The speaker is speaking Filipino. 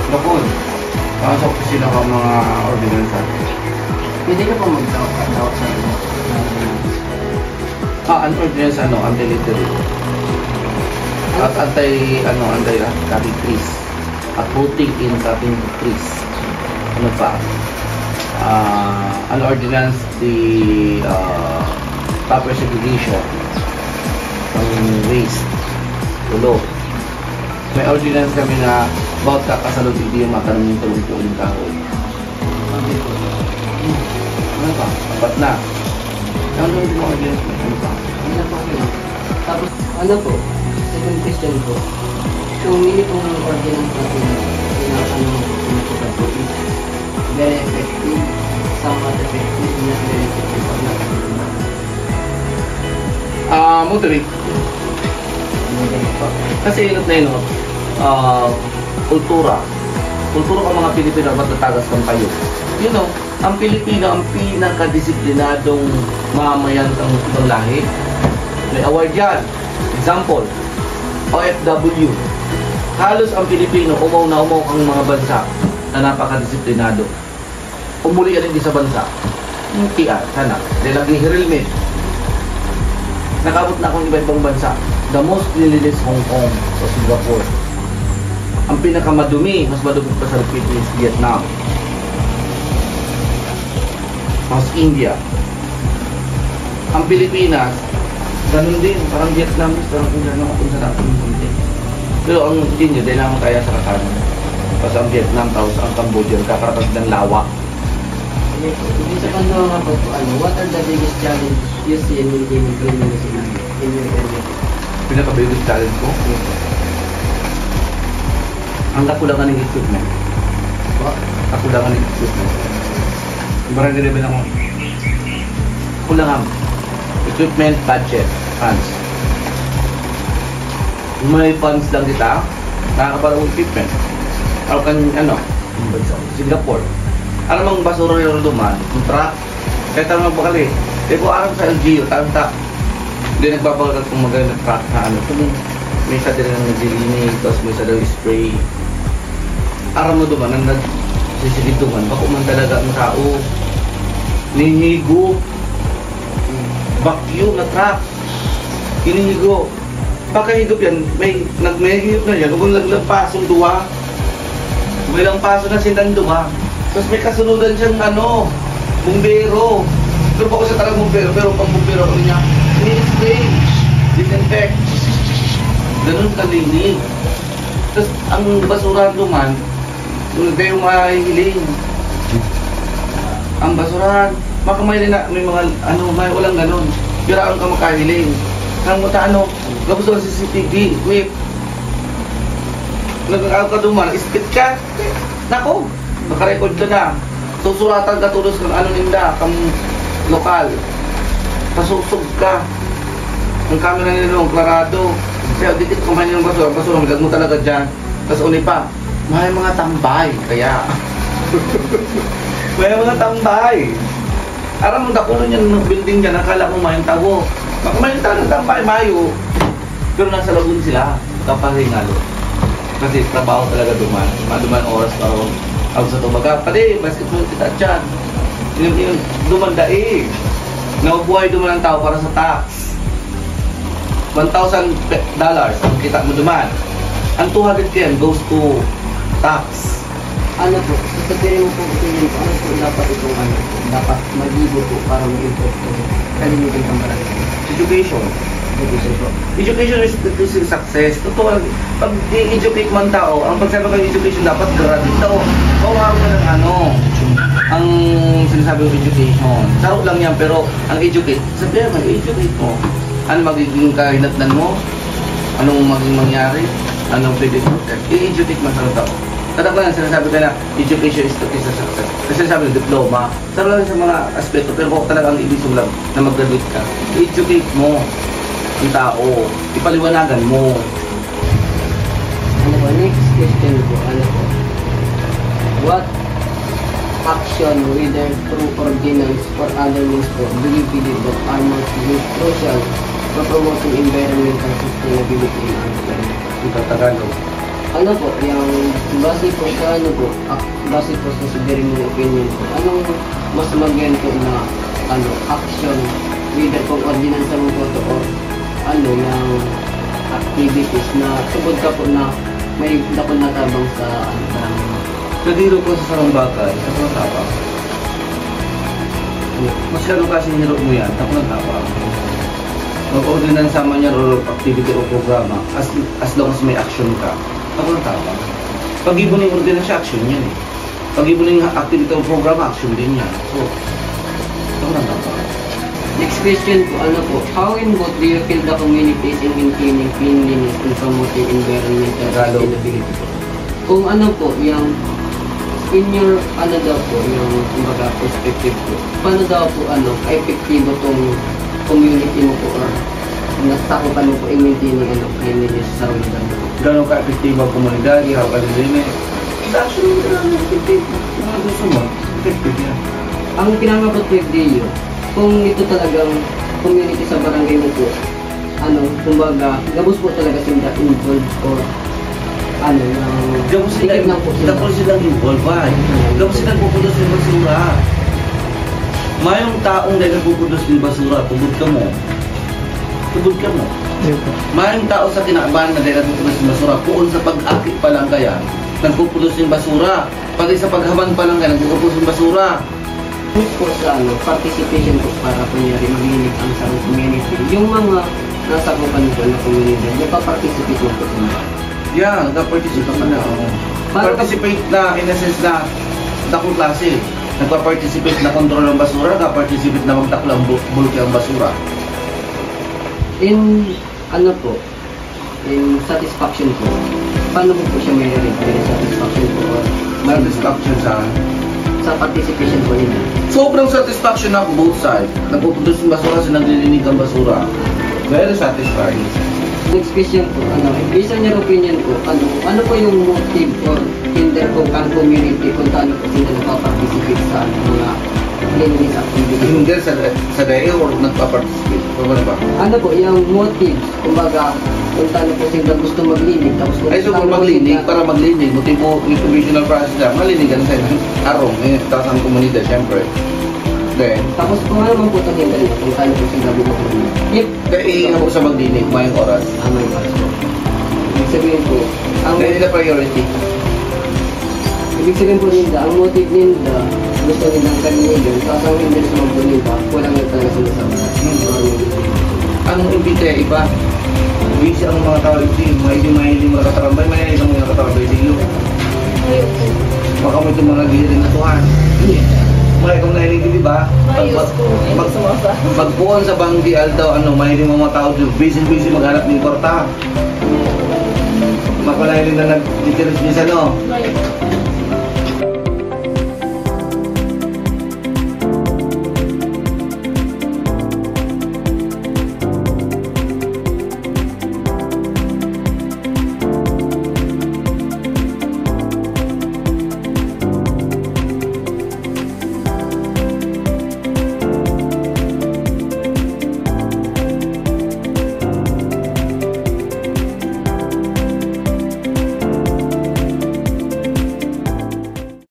Bakon, pasok sila ka mga ordinansa. Pwede ka pa mag-tawag sa inyo. Ang ordinance anti-littering. At anti-cutting trees. At putting in cutting trees. Ano pa? An ordinance, the proper segregation ng waste. Tulo. May ordinance kami na bawat kakasalog hindi yung matanong yung tulong po uling kahoy. Ano pa? Apat na. Ano yung mga ordinance? Ano pa? Ano po kayo? Tapos, ano po? Second question po. Kung hindi pong ordinance natin na pinapagod po is very effective, somewhat effective, not very effective, or not effective. Moderate. Kasi inot na inot, kultura ng mga Pilipino matatagas ng payo. You know, ang Pilipino ang pinakadisiplinadong mamayan ng ibang lahi. May award yan. Example, OFW. Halos ang Pilipino, umaw ang mga bansa na napakadisiplinado. Umuli ka din sa bansa. Hindi sana. Dahil nag-helmet. Nakabot na akong iba-ibang bansa. The most nililis Hong Kong o Singapore. Ang pinakamadumi, mas madumi pa sa Philippines, Vietnam. Mas India. Ang Pilipinas, ganun din, parang Vietnam, parang kung kung sa natin yung konti. Pero ang hindi nyo, dahil naman kaya sa kakanan. Kasi ang Vietnam, tapos ang Cambodia, kakaratas ng lawak. Hindi sa panahon nga po, what are the biggest challenge you see in maintaining cleanliness in your area? Pinaka-biggest challenge ko? Ang kakulangan ng equipment. Kakulangan ng equipment. Barang din ako. Kulangan. Equipment, budget, funds. May funds lang kita, nakakaparang equipment. Or kan, Singapore. Alam mong basura yung duman, yung truck, kahit naman bakali. Eh po aram sa LGU, tanta. Hindi nagpapagagat kung magaling na truck na kung may isa din ang naglilinis, tapos may isa daw spray. Aram mo duman, ang nagsisigid duman, bako man talaga ang tao. Ninihigo. Vacuum na truck. Hinihigo. Pagkahigop yan, may higop na yan, kung naglampasong duwa, may lampaso na silang duwa. Tapos may kasunod siyang bumbero. Pero pa ko siya talagang bumbero, pero pang bumbero ko niya, spray, disinfect. Ganun kalinig. Tapos ang basura duman, sunod kayo mahihiling. Ang basurahan, makamay na may mga may walang ganun. Piraan ka makahiling. Ang muta gabos ng CCTV, equip. Nag-aaw ka duman, ispit ka. Nako, nakarecord ka na. Susuratan ka tulos ng ninda, kang lokal. Pasusog ka. Ang camera nila klarado. Kaya dikit kumain ng basura, magag mo talaga dyan. Tapos uni pa, may mga tambay. Kaya, may mga tambay. Aram mo dakulo niyan ng building dyan, nakala mo mayang tawo. May talagang tambay, mayo. Pero nasa lagun sila, kapahingalo. Kasi trabaho talaga duman oras para ako sa tumaga. Pati, basketball kita dyan. Yung duman daig. Nabubuhay duman ang tao para sa tax. $1,000 kita mo duman. Ang 200 yan goes to tax. Ano po, sasabihin mo po opinion po, ano po dapat itong dapat mag-ibo po para mag-improve po kalimitin kang barangay? Education. Education is the key to success. Totoo, pag i-educate man tao, ang pagsabi ng education dapat graduate tao. Kawawa mo ng ang sinasabi ng education. Saro lang yan, pero ang educate, sabihin mo, educate mo. Ano magiging kahinatnan mo? Anong magiging mangyari? Anong pwede mo? I-educate man sa tao. Tatak lang sinasabi ka na education is the key to success. Kasi sinasabi ng diploma, saro lang sa mga aspeto, pero kung talagang ibig lang na mag-graduate ka, i-educate mo ang tao, ipaliwanagan mo. Ano po, next question po, what action, whether through ordinance or other means po, do you believe that are most crucial promoting environmental sustainability in Australia. Ito Tagalog. Ano po, yung base po sa ano po, base po sa very mong opinion po, anong mas maganda na ano, action, whether pong ordinansa mo po to or ano, yung activities na tugod ka po na may dakon na tabang sa ano, parang Kadiro ko sa sarang bagay, sa sarang tapang. Masyado kasi niro mo yan, ako ng tapang. Mag-ordinansa man yan or activity o programa, as long as may action ka, ako ng tapang. Pag-ibo ng ordinansa, action yan eh. Pag-ibo ng activity o programa, action din yan. So, ako ng tapang. next question po, ano po, how involved do you feel the community is in maintaining cleanliness and promoting environmental sustainability po? Kung ano po, yung in your, ano daw po, yung kumbaga perspective po, paano daw po, ano, epektibo tong community mo po or nasakupan mo po i-maintaining ano, cleanliness sa lugar mo? Gano'n ka-epektibo ang komunidad, ihap ka din eh. Action mo gano'n effective. Mga gusto mo, effective yan. Ang pinamabot po yung Dio, kung ito talagang community sa barangay mo po, ano, kumbaga, gabos po talaga sila involved or ano, Gawin sila, lang po sila. gawin silang involved ba? Gawin silang pupulos ng basura. Mayong taong dahil nagpupulos ng basura, tubod ka mo. Tubod ka mo. Mayong tao sa kinakabahan na dahil nagpupulos ng basura, kung sa pag-akit pa lang kaya, nagpupulos ng basura. Pati sa paghaban pa lang kaya, nagpupulos ng basura. Po sa ano, participation po para kunyari maglinig ang sa community. Yung mga nasa kupan po na community, nagpa-participate mo po sila. Yeah, nagpa-participate na. Participate na, in a sense na, takong klase. Nagpa-participate na kontrol ng basura, nagpa-participate na magtaklo ang bulky ang basura. In, ano po, in satisfaction po, paano po siya may rin satisfaction po or Satisfaction sa participation po nila? sobrang satisfaction ako both sides. Nagpupulos ng basura, sa naglilinig ang basura. Very satisfying. Next question po, ano, based on your opinion po, ano po yung motive or hinder po ang community kung paano po sila nagpa-participate sa mga cleanliness activities? Hindi sa dahil or nagpa-participate. Ano ba? Ano po, yung motive, kumbaga, kung paano po sila gusto maglinig, tapos kung Ay, so kung maglinig, para maglinig, motibo, informational process na, malinigan sa arong, tapos ang komunidad, syempre. Then, tapos kung ano man po ito hinder niya, kung paano po sila bumukulinig. If, kaya iingat ko sa maglinig, mayang oras. ano yung paso. Ibig sabihin po, ang Kaya nila priority. ibig sabihin po nila, ang motive nila, gusto nilang kalinigan, tapos ang hinder sa mga nila, wala nga talaga sila sa Ang imbite, iba. Busy ang mga tao ito, mahiling makatarambay, mahiling ang mga nakatarambay dito. Baka mo itong mga gihirin na tuhan. May kung nahiling di ba? Pagpuan sa banggi daw, ano, mahiling mga tao dito, busy maghanap ng kwarta. Makunahiling na nag-ditiris minsan, no?